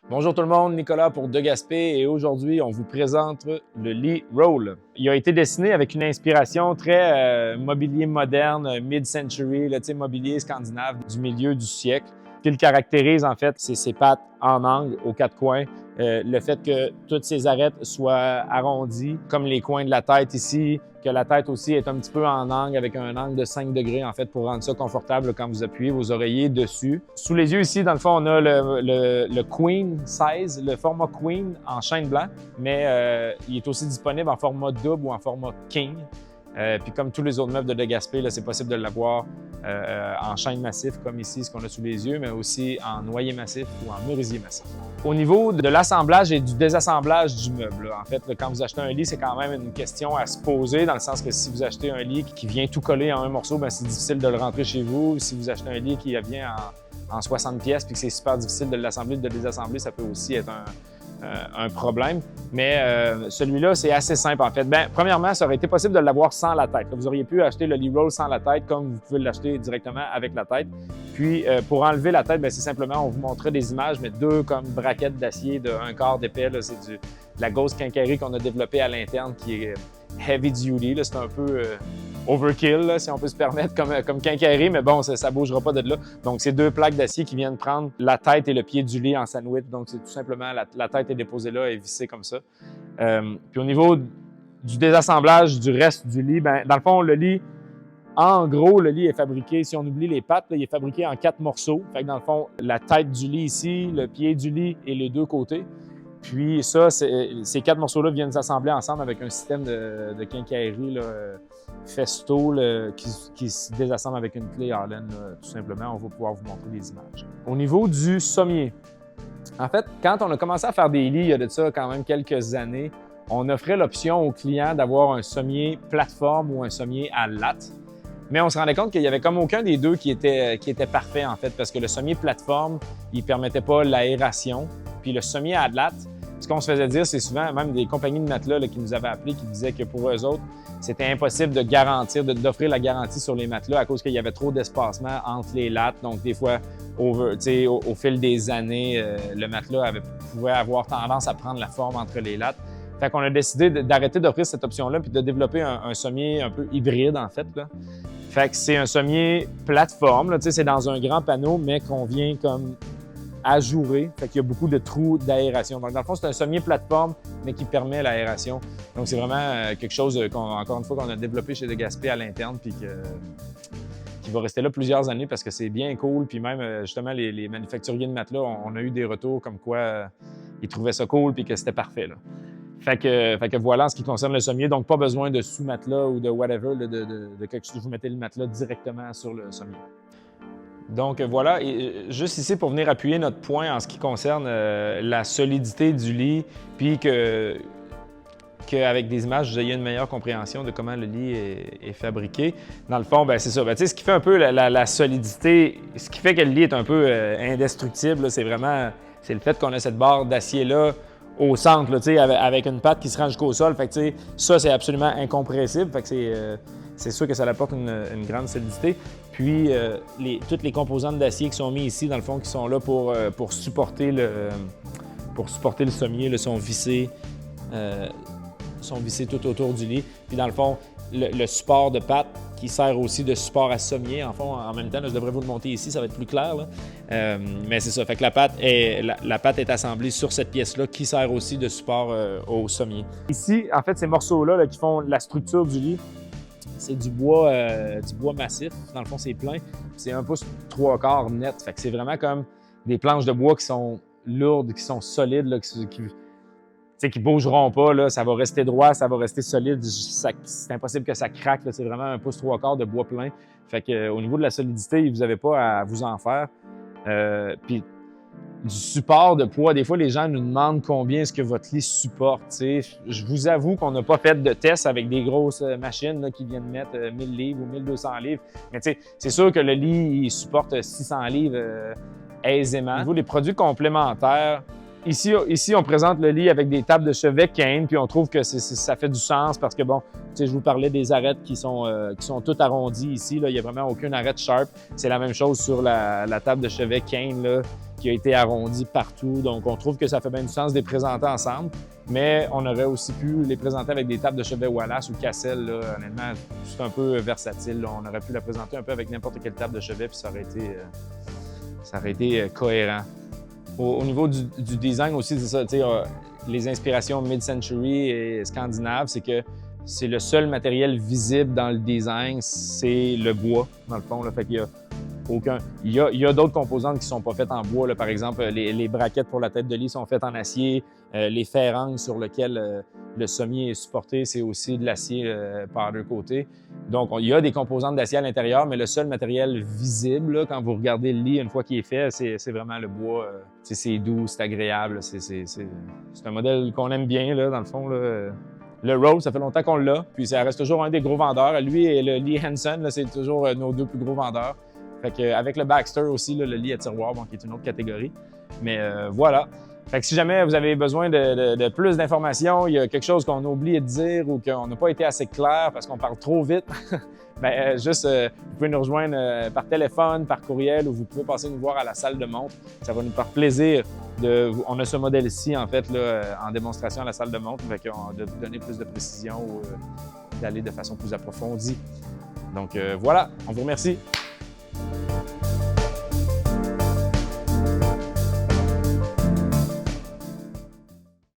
Bonjour tout le monde, Nicolas pour De Gaspé et aujourd'hui on vous présente le lit Roll. Il a été dessiné avec une inspiration très mobilier moderne, mid-century, mobilier scandinave du milieu du siècle. Ce qui le caractérise en fait, c'est ses pattes en angle aux quatre coins, le fait que toutes ses arêtes soient arrondies comme les coins de la tête ici, que la tête aussi est un petit peu en angle avec un angle de 5 degrés en fait pour rendre ça confortable quand vous appuyez vos oreillers dessus. Sous les yeux ici, dans le fond, on a le Queen size, le format Queen en chêne blanc, mais il est aussi disponible en format double ou en format King. Puis comme tous les autres meubles de Gaspé, c'est possible de l'avoir en chêne massif comme ici, ce qu'on a sous les yeux, mais aussi en noyer massif ou en merisier massif. Au niveau de l'assemblage et du désassemblage du meuble, en fait, quand vous achetez un lit, c'est quand même une question à se poser, dans le sens que si vous achetez un lit qui vient tout coller en un morceau, c'est difficile de le rentrer chez vous. Si vous achetez un lit qui vient en 60 pièces puis que c'est super difficile de l'assembler, de le désassembler, ça peut aussi être un problème. Mais celui-là, c'est assez simple en fait. Premièrement, ça aurait été possible de l'avoir sans la tête. Vous auriez pu acheter le lit Roll sans la tête, comme vous pouvez l'acheter directement avec la tête. Puis, pour enlever la tête, c'est simplement, on vous montrait des images, mais deux comme braquettes d'acier de 1/4 d'épais. C'est de la Gauss Quincaillerie qu'on a développée à l'interne, qui est heavy duty. C'est un peu overkill, si on peut se permettre, comme quincaillerie, mais bon, ça ne bougera pas de là. Donc, c'est deux plaques d'acier qui viennent prendre la tête et le pied du lit en sandwich. Donc, c'est tout simplement, la tête est déposée là et vissée comme ça. Puis au niveau du désassemblage du reste du lit, dans le fond, le lit, en gros, le lit est fabriqué, si on oublie les pattes, il est fabriqué en 4 morceaux. Fait que dans le fond, la tête du lit ici, le pied du lit et les deux côtés. Puis ça, ces 4 morceaux-là viennent s'assembler ensemble avec un système de quincaillerie Festo qui se désassemble avec une clé Allen, tout simplement. On va pouvoir vous montrer des images. Au niveau du sommier, en fait, quand on a commencé à faire des lits, il y a de ça quand même quelques années, on offrait l'option aux clients d'avoir un sommier plateforme ou un sommier à latte. Mais on se rendait compte qu'il n'y avait comme aucun des deux qui était parfait, en fait, parce que le sommier plateforme, il ne permettait pas l'aération. Puis le sommier à latte, ce qu'on se faisait dire, c'est souvent même des compagnies de matelas qui nous avaient appelés, qui disaient que pour eux autres, c'était impossible de garantir, d'offrir la garantie sur les matelas à cause qu'il y avait trop d'espacement entre les lattes. Donc, des fois, au fil des années, le matelas pouvait avoir tendance à prendre la forme entre les lattes. Fait qu'on a décidé d'arrêter d'offrir cette option-là puis de développer un sommier un peu hybride, en fait. Fait que c'est un sommier plateforme, c'est dans un grand panneau, mais qu'on vient comme ajourer. Fait qu'il y a beaucoup de trous d'aération. Donc, dans le fond, c'est un sommier plateforme, mais qui permet l'aération. Donc, c'est vraiment quelque chose, encore une fois, qu'on a développé chez De Gaspé à l'interne, puis qui va rester là plusieurs années parce que c'est bien cool. Puis même, justement, les manufacturiers de matelas, on a eu des retours comme quoi ils trouvaient ça cool puis que c'était parfait. Fait que voilà en ce qui concerne le sommier. Donc, pas besoin de sous-matelas ou de whatever, de quelque chose. Vous mettez le matelas directement sur le sommier. Donc voilà, et juste ici pour venir appuyer notre point en ce qui concerne la solidité du lit, puis qu'avec des images, vous ayez une meilleure compréhension de comment le lit est fabriqué. Dans le fond, c'est ça. Ce qui fait un peu la solidité, ce qui fait que le lit est un peu indestructible, c'est le fait qu'on a cette barre d'acier-là au centre, avec une patte qui se rend jusqu'au sol. Fait que, ça, c'est absolument incompressible. Fait que c'est sûr que ça apporte une grande solidité. Puis, toutes les composantes d'acier qui sont mises ici, dans le fond, qui sont là pour supporter le sommier, sont vissées tout autour du lit. Puis, dans le fond, le support de patte qui sert aussi de support à sommier. En même temps, je devrais vous le monter ici, ça va être plus clair. Mais c'est ça. Fait que la patte est assemblée sur cette pièce-là qui sert aussi de support au sommier. Ici, en fait, ces morceaux-là qui font la structure du lit, c'est du bois massif. Dans le fond, c'est plein. C'est 1 pouce 3/4 net. Fait que c'est vraiment comme des planches de bois qui sont lourdes, qui sont solides, qui bougeront pas. Ça va rester droit, ça va rester solide. C'est impossible que ça craque. C'est vraiment 1 pouce 3/4 de bois plein. Fait que au niveau de la solidité, vous n'avez pas à vous en faire. Puis du support de poids, des fois, les gens nous demandent combien est-ce que votre lit supporte. Je vous avoue qu'on n'a pas fait de test avec des grosses machines qui viennent mettre 1000 livres ou 1200 livres. Mais c'est sûr que le lit il supporte 600 livres aisément. Au niveau des produits complémentaires, ici, on présente le lit avec des tables de chevet Kane, puis on trouve que ça fait du sens parce que, bon, je vous parlais des arêtes qui sont toutes arrondies ici. Il n'y a vraiment aucune arête sharp. C'est la même chose sur la table de chevet Kane, qui a été arrondi partout. Donc, on trouve que ça fait bien du sens de les présenter ensemble, mais on aurait aussi pu les présenter avec des tables de chevet Wallace ou Cassel. Là, honnêtement, c'est un peu versatile. Là. On aurait pu la présenter un peu avec n'importe quelle table de chevet, puis ça aurait été cohérent. Au niveau du design aussi, c'est ça, tu sais, les inspirations mid-century et scandinaves, c'est que c'est le seul matériel visible dans le design, c'est le bois, dans le fond. Là. Fait qu'il y a aucun... Il y a d'autres composantes qui sont pas faites en bois. Là. Par exemple, les braquettes pour la tête de lit sont faites en acier. Les ferranges sur lesquelles le sommier est supporté, c'est aussi de l'acier par deux côtés. Donc, il y a des composantes d'acier à l'intérieur, mais le seul matériel visible, là, quand vous regardez le lit une fois qu'il est fait, c'est vraiment le bois. C'est doux, c'est agréable. C'est un modèle qu'on aime bien, là, dans le fond. Là. Le Roll, ça fait longtemps qu'on l'a, puis ça reste toujours un des gros vendeurs. Lui et le Lee Hansen, c'est toujours nos deux plus gros vendeurs. Fait que, avec le Baxter aussi, là, le lit à tiroir, bon, qui est une autre catégorie. Mais voilà. Fait que si jamais vous avez besoin de plus d'informations, il y a quelque chose qu'on a oublié de dire ou qu'on n'a pas été assez clair parce qu'on parle trop vite, bien, vous pouvez nous rejoindre par téléphone, par courriel ou vous pouvez passer nous voir à la salle de montre. Ça va nous faire plaisir. On a ce modèle-ci, en fait, là, en démonstration à la salle de montre, fait qu'on de vous donner plus de précision ou d'aller de façon plus approfondie. Donc voilà, on vous remercie.